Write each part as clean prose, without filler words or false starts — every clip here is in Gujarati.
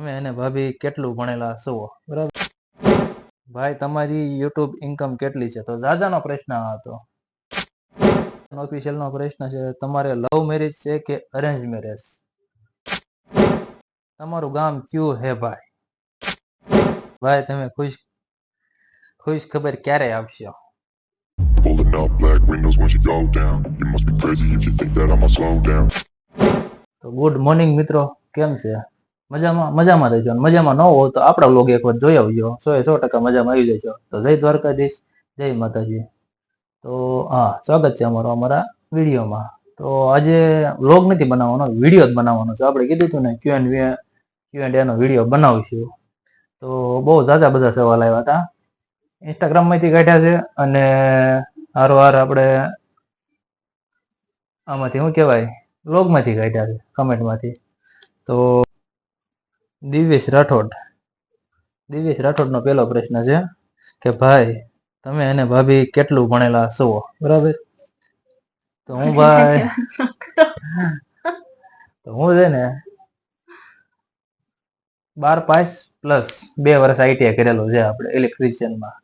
તમે અને ભાભી કેટલું ભણેલા છો? બરાબર. ભાઈ તમારી YouTube ઇન્કમ કેટલી છે? તો જાજાનો પ્રશ્ન હતો. ઓફિશિયલ નો પ્રશ્ન છે, તમારે લવ મેરેજ છે કે અરેન્જ મેરેજ? તમારું ગામ કયું હે ભાઈ? ભાઈ તમે ખુશ ખબર ક્યારે આપશો? Pulling up black windows once you go down. You must be crazy if you think that I'ma slow down. તો ગુડ મોર્નિંગ મિત્રો, કેમ છે? મજામાં રહેજો. મજામાં ન હો તો આપણા વ્લોગ એક વાર જોઈ આવજો. 100% મજામાં આવી જશો. તો જય દ્વારકાધીશ, જય માતાજી. તો હા, સ્વાગત છે અમારા વિડીયોમાં. તો આજે વ્લોગ નથી બનાવવાનો, વિડીયો જ બનાવવાનો છે. આપણે કીધું હતું ને Q&A નો વિડીયો બનાવશું. તો બહુ ઝાઝા બધા સવાલ આવ્યા હતા. ઇન્સ્ટાગ્રામમાંથી કાઢ્યા છે અને હારોહાર આપણે આમાંથી શું કહેવાય, વ્લોગમાંથી કાઢ્યા છે, કમેન્ટમાંથી. તો દિવ્યેશ રાઠોડનો પહેલો પ્રશ્ન છે કે ભાઈ તમે અને ભાભી કેટલું ભણેલા છો? બરાબર. તો હું ભાઈ છે ને 12 પાસ પ્લસ 2 વર્ષ ITI કરેલો છે આપણે ઇલેક્ટ્રિશિયનમાં.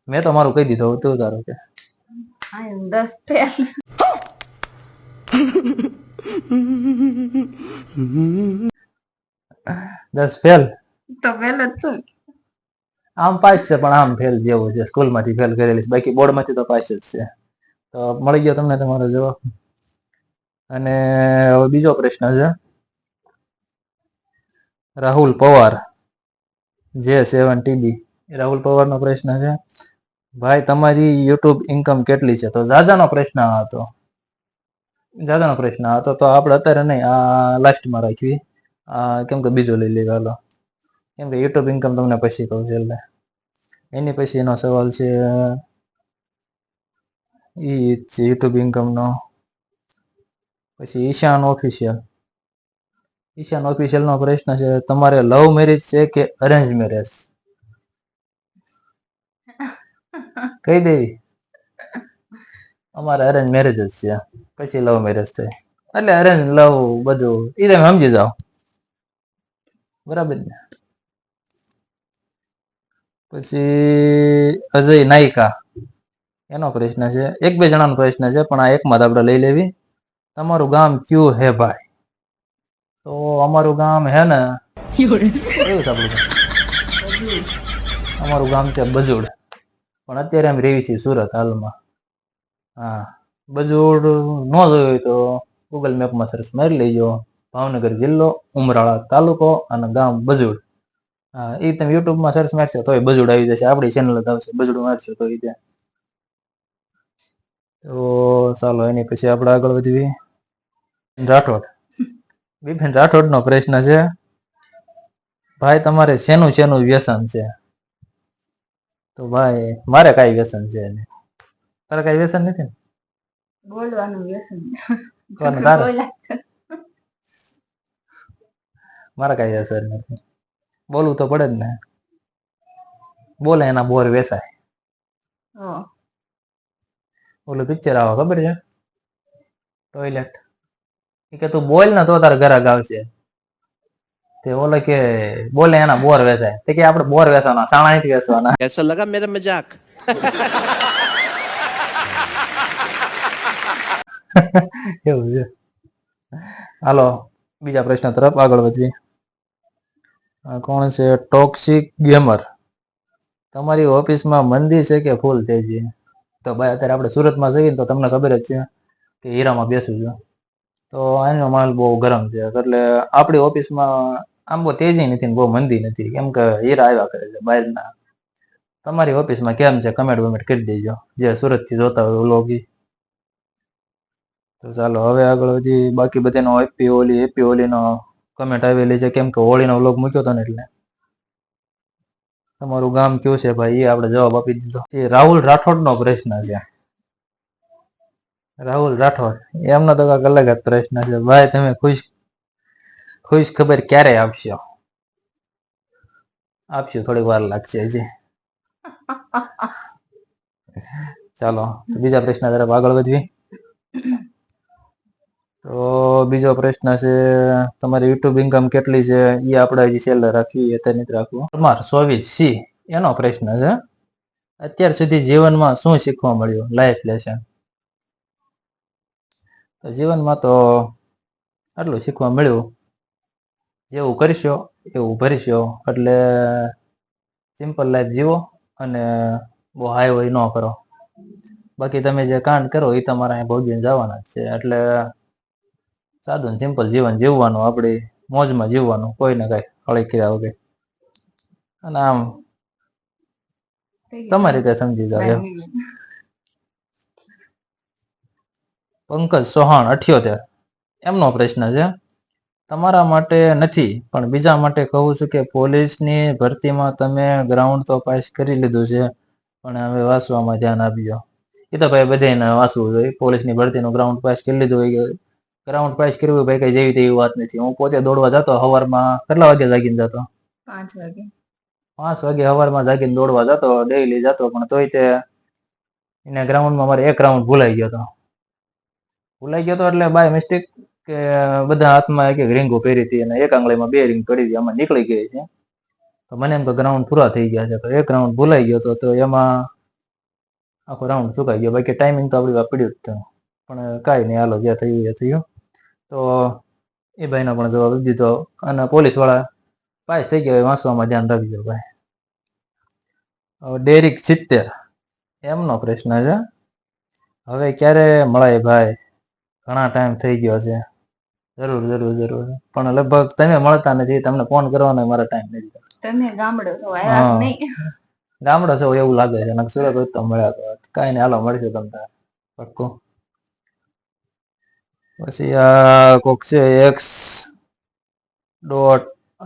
મેં તો મારું કહી દીધું, તું તારું કે. 10 ફેલ તો ફેલ જ છું. આમ પાસ છે, પણ આમ ફેલ જેવું છે. સ્કૂલમાંથી ફેલ કરેલી છે, બાકી બોર્ડમાંથી તો પાસ જ છે. તો મળી ગયો તમને તમારો જવાબ. અને હવે બીજો પ્રશ્ન છે, રાહુલ પવાર J7TB, રાહુલ પવારનો પ્રશ્ન છે, ભાઈ તમારી YouTube ઇન્કમ કેટલી છે? તો જાજાનો પ્રશ્ન હતો. તો આપણે અત્યારે નહીં, આ લાસ્ટમાં રાખવી. કેમ કે બીજો લઈ લેવા, હાલો. કેમ કે YouTube ઇન્કમ તમને પછી કહું છે. એટલે એની પછી એનો સવાલ છે YouTube ઇન્કમનો. પછી ઈશાન ઓફિશિયલ નો પ્રશ્ન છે, તમારે લવ મેરેજ છે કે અરેન્જ મેરેજ? કહી દેવી, અમારે અરેન્જ મેરેજ જ છે, પછી લવ મેરેજ થાય. એટલે અરેન્જ લવ બધું એ તમે સમજી જાઓ, બરાબર ને? પછી અજય નાયિકા, એનો પ્રશ્ન છે, એક બે જણાનો પ્રશ્ન છે, પણ આ એકમાં આપણે લઈ લેવી. તમારું ગામ કયું હે ભાઈ? તો અમારું ગામ હે ને, એવું સાંભળ્યું, અમારું ગામ છે બજુડ, પણ અત્યારે એમ રેવી છીએ સુરત હાલમાં. હા, બજુડ ન જોયું હોય તો ગૂગલ મેપમાં સર્ચ મારી લેજો. ભાવનગર જિલ્લો, ઉમરાળા તાલુકો અને ગામ બજુડ. હા, એ તમે યુટ્યુબમાં સર્ચ મારશો તો બજુડ આવી જશે. આપણી ચેનલ જ આવશે, બજુડ મારશો તો એ ત્યાં. તો ચાલો, એની પછી આપણે આગળ વધીએ. બિપિન રાઠોડનો પ્રશ્ન છે, ભાઈ તમારે શેનું વ્યસન છે? તો ભાઈ મારે કાંઈ વ્યસન છે નહીં. તારે કાંઈ વ્યસન નથી ને? બોલવાનું વ્યસન. મારે કાંઈ વ્યસન નથી. બોલવું તો પડે જ ને. બોલે એના બોર વેસાય. ઓલું પિક્ચર આવે ખબર છે, ટોયલેટ? એ કે તું બોલ ને તો તારે ગ્રાહક આવશે. તે ઓલે કે બોલે એના બોર વેચાય. તે કે આપણે બોર વેચવાના, સાણા નથી વેચવાના. कैसा लगा मेरा मजाक? એવું છે. હાલો, બીજા પ્રશ્ન તરફ આગળ વધીએ. કોણ છે? ટોક્સિક ગેમર, તમારી ઓફિસમાં મંદી છે કે ફૂલ થઈ છે? તો ભાઈ અત્યારે આપણે સુરતમાં જઈએ તો તમને ખબર જ છે કે હીરામાં બેસું છું. તો આનો માલ બહુ ગરમ છે, એટલે આપણી ઓફિસમાં આમ બહુ તેજી નથી ને બહુ મંદી નથી, કેમ કે હીરા આવ્યા કરે છે બહારના. તમારી ઓફિસમાં કેમ છે? કમેન્ટ કરી દેજો, જે સુરતથી જોતા હોય લોગી. તો ચાલો હવે આગળ વધી. બાકી બધાનો હેપી હોલીનો કમેન્ટ આવેલી છે, કેમ કે હોળીનો વ્લોગ મૂક્યો હતો ને એટલે. તમારું ગામ કયું છે ભાઈ? એ આપણે જવાબ આપી દીધો. એ રાહુલ રાઠોડનો પ્રશ્ન છે. રાહુલ રાઠોડ, એમનો તો કાંઈક અલગ જ પ્રશ્ન છે. ભાઈ તમે ખુશ ખબર ક્યારે આપશો? આપશું, થોડી વાર લાગશે હજી. ચાલો, તો બીજા પ્રશ્ન તરફ આગળ વધીએ. તો બીજો પ્રશ્ન છે, તમારી યુટ્યુબ ઇન્કમ કેટલી છે? એ આપણે હજી છેલ્લે રાખીએ, અત્યારે નથી રાખવું. તમાર 24C એનો પ્રશ્ન છે, અત્યાર સુધી જીવનમાં શું શીખવા મળ્યું? Life lesson. તો જીવનમાં તો આટલું શીખવા મળ્યું, જેવું કરશો એવું ભરશો, એટલે સિમ્પલ લાઈફ જીવો અને બહુ હાઈ હોય ન કરો. બાકી તમે જે કાંડ કરો એ તમારા અહીં ભોગવીને જવાના જ છે, એટલે સાદું સિમ્પલ જીવન જીવવાનું, આપણી મોજમાં જીવવાનું, કોઈને કઈ હળી કર્યા વગર. અને આમ તમારી રીતે સમજી જાવ એમ. પંકજ ચૌહાણ 78 એમનો પ્રશ્ન છે, તમારા માટે નથી પણ બીજા માટે કહું છું કે પોલીસની ભરતીમાં તમે ગ્રાઉન્ડ તો પાસ કરી લીધું છે, પણ હવે વાંચવામાં ધ્યાન આપજો. એ તો ભાઈ બધાને વાંચવું જોઈએ. પોલીસની ભરતીનું ગ્રાઉન્ડ પાસ કરી લીધું હોય, ગ્રાઉન્ડ પાસ કર્યું ભાઈ કઈ જેવી તેવી વાત નથી. હું પોતે દોડવા જતો સવારમાં, કેટલા વાગે જાગીને જતો? 5 વાગે. 5 વાગે સવારમાં જાગીને દોડવા જતો, ડેઈલી જતો, પણ તોય તે એને ગ્રાઉન્ડમાં મારે એક રાઉન્ડ ભૂલાઈ ગયો હતો એટલે બાય મિસ્ટેક કે બધા હાથમાં એક એક રીંગો પહેરી હતી અને એક આંગળીમાં 2 રીંગ પડી હતી, આમાં નીકળી ગઈ છે. તો મને એમ કે ગ્રાઉન્ડ પૂરા થઈ ગયા છે, તો એક રાઉન્ડ ભૂલાઈ ગયો હતો, તો એમાં આખો રાઉન્ડ ચૂકાઈ ગયો. બાકી ટાઈમિંગ તો આપણી પડ્યું જ હતું, પણ કાંઈ નહીં, હાલો જે થયું એ થયું. તો એ ભાઈનો પણ જવાબ દીધો અને પોલીસ વાળા પાસ થઈ ગયા. વાંચવામાં ધ્યાન રાખજો ભાઈ. ડેરિક 70 એમનો પ્રશ્ન છે, હવે ક્યારે મળાય ભાઈ? ઘણા ટાઈમ થઈ ગયો છે. જરૂર પણ લગભગ તમે મળતા નથી, તમને ફોન કરવાનો મારા ટાઈમ નથી. તમે ગામડો છો, આવ્યા નહીં. ગામડો છો એવું લાગે છે, સુરત હોય તો મળ્યા તો કાંઈ નહીં, હાલો મળશે તમને પાક્કું. પછી આ કોક છે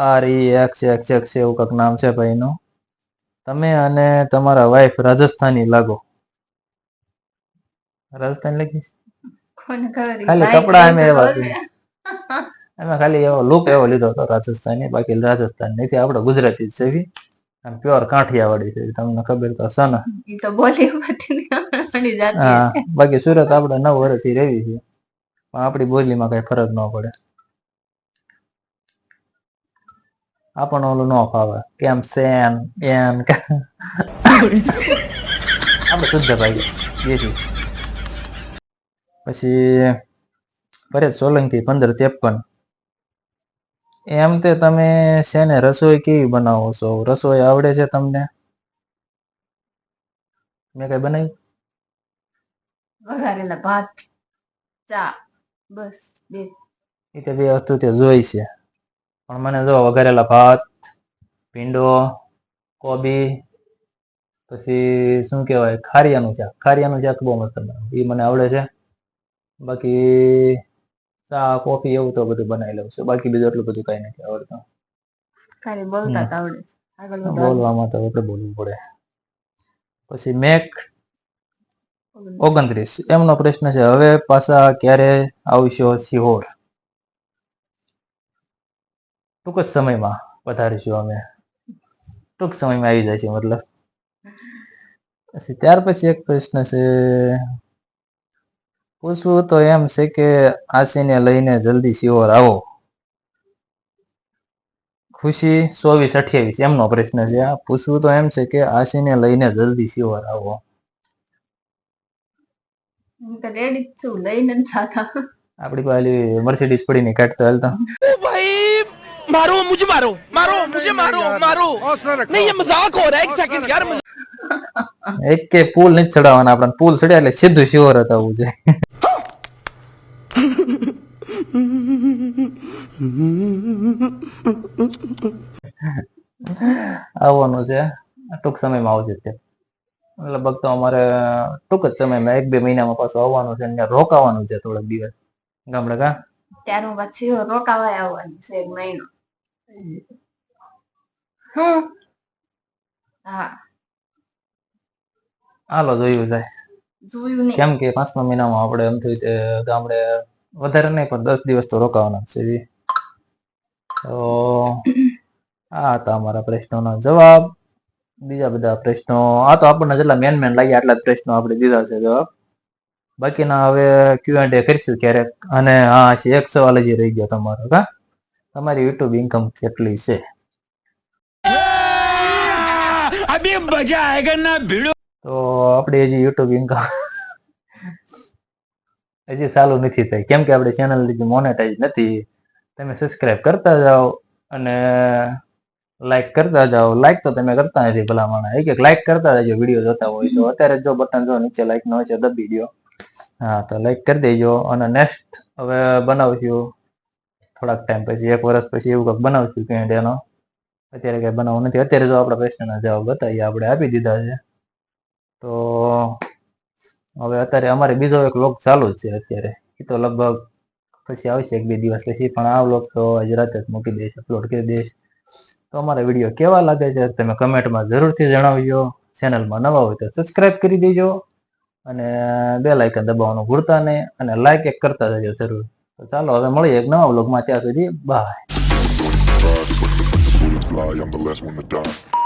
x.REXXX એવું કંઈક નામ છે ભાઈનું. તમે અને તમારા વાઈફ રાજસ્થાની લાગો. રાજસ્થાની લાગી? ખાલી કપડા એમ એવા એમાં ખાલી એવો લુક એવો લીધો હતો રાજસ્થાની, બાકી રાજસ્થાન નથી, આપણે ગુજરાતી જ છે, આમ પ્યોર કાઠિયાવાડી છે, તમને ખબર તો છે ને. બાકી સુરત આપણે 9 વર્ષથી રહેવી છે, પણ આપણી બોલીમાં કઈ ફરક ન પડે. આપણને ઓલું ન ફાવે, કેમ સેન એન આપણે શુદ્ધ ભાઈ દેશી. પછી પરેશ સોલંકી 1553 એમ તે તમે શેને રસોઈ કેવી બનાવો છો? રસોઈ આવડે છે તમને? મેં કઈ બનાવી? વઘારેલા ભાત, ચા, બસ 2. એ તો 2 વસ્તુ તે જોઈ છે, પણ મને જો વઘારેલા ભાત, ભીંડો, કોબી, પછી શું કહેવાય ખારિયાનું શાક બહુ મસ્ત બનાવે, એ મને આવડે છે. બાકી ચા કોફી એવું તો બધું બનાવી લઉં છું, બાકી બીજું એટલું બધું કઈ નથી આવડતું. ખાલી બોલતા જ આવડે છે, આગળ વધો. બોલવામાં તો આપણે બોલવું પડે. પછી મેક 29 એમનો પ્રશ્ન છે, હવે પાછા ક્યારે આવશો સિહોર? ટૂંક જ સમયમાં પધારીશું અમે, ટૂંક સમયમાં આવી જાય છે મતલબ. પછી ત્યાર પછી એક પ્રશ્ન છે, પૂછવું તો એમ છે કે આશીને લઈને જલ્દી સિહોર આવો. ખુશી 2428 એમનો પ્રશ્ન છે, પૂછવું તો એમ છે કે આશીને લઈને જલ્દી સિહોર આવો. હું તો રેડી જ છું, લઈને જ જાતા. આપણી પાસે મર્સિડીઝ પડીને કાઢતો હાલતા. ओ भाई मारो मुझे मारो नहीं ये मजाक हो रहा है, एक सेकंड यार એક કે પુલ નથી ચડાવવાના, આપણે પુલ ચડ્યા એટલે સીધું સિહોર આવવું છે. આવવાનું છે, ટૂંક સમયમાં આવશે તે. લગભગ તો અમારે ટૂંક જ સમયમાં 1-2 મહિનામાં પાછું આવવાનું છે, અને રોકાવાનું છે થોડાક દિવસ ગામડે. કા ત્યારે હું પાછી રોકાવાય આવવાની છે 1 મહિનો. હા હાલો જોયું જાય, જોયું નહીં. કેમ કે 5મા મહિનામાં આપણે એમ થયું કે ગામડે વધારે નહીં પણ 10 દિવસ તો રોકાવાના છે. તો આ હતા અમારા પ્રશ્નોનો જવાબ. બીજા બધા પ્રશ્નો આ તો આપણને જેટલા મેન લાગ્યા આટલા જ પ્રશ્નો આપણે દીધા છે જવાબ. બાકીના હવે Q&A કરીશું ક્યારેક. અને હા, એક સવાલ હજી રહી ગયો તમારો. તમારી યુટ્યુબ ઇન્કમ કેટલી છે? अभी मजा आएगा ना भिड़ो. તો આપણે હજી યુટ્યુબ ઇન્કમ હજી ચાલુ નથી થઈ, કેમ કે આપણે ચેનલ મોનેટાઈઝ નથી. તમે સબસ્ક્રાઇબ કરતા જાઓ અને લાઈક કરતા જાઓ. લાઈક તો તમે કરતા નથી ભલામણ, એક લાઈક કરતા જજો વિડીયો જોતા હોય તો. અત્યારે જો બટન જો નીચે લાઈક નો છે દબી દો. હા, તો લાઈક કરી દેજો. અને નેક્સ્ટ હવે બનાવશું થોડાક ટાઈમ પછી, 1 વર્ષ પછી એવું કંઈક બનાવશું Q&A નો. અત્યારે કઈ બનાવવું નથી. અત્યારે જો આપણા પ્રશ્નના જવાબ બતાવીએ, આપણે આપી દીધા છે. તો હવે અત્યારે અમારે બીજો એક વ્લોગ ચાલુ જ છે અત્યારે. એ તો લગભગ પછી આવશે 1-2 દિવસ પછી, પણ આ વ્લોગ તો આજ રાતે જ મૂકી દઈશ, અપલોડ કરી દઈશ. તો અમારા વિડીયો કેવા લાગે છે તમે કમેન્ટમાં જરૂરથી જણાવજો. ચેનલમાં નવા હોય તો સબસ્ક્રાઇબ કરી દેજો અને બેલ આઇકન દબાવવાનું ભૂલતા નહીં, અને લાઈક એક કરતા જજો જરૂર. તો ચાલો હવે મળીએ એક નવા વ્લોગમાં. ત્યાં સુધી by. Bullets fly, I'm the last one to die.